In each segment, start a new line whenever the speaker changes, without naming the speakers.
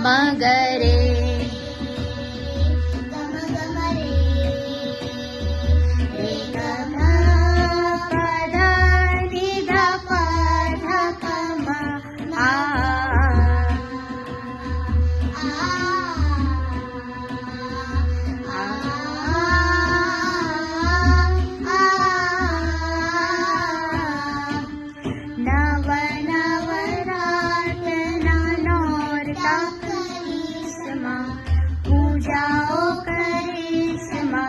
मगरे
गम गम रे
रे ग म प ध नि ध प ध प म आ नव नवरातना नौरता करिश्मा पूजाओ करिश्मा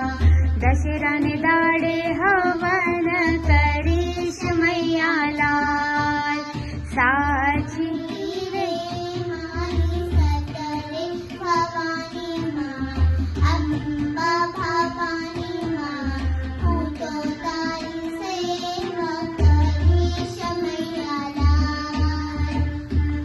दशरा ने दाड़े हवन करिश मैया लाल साची
रे मानी सकले भवानी माँ अम्बा भवानी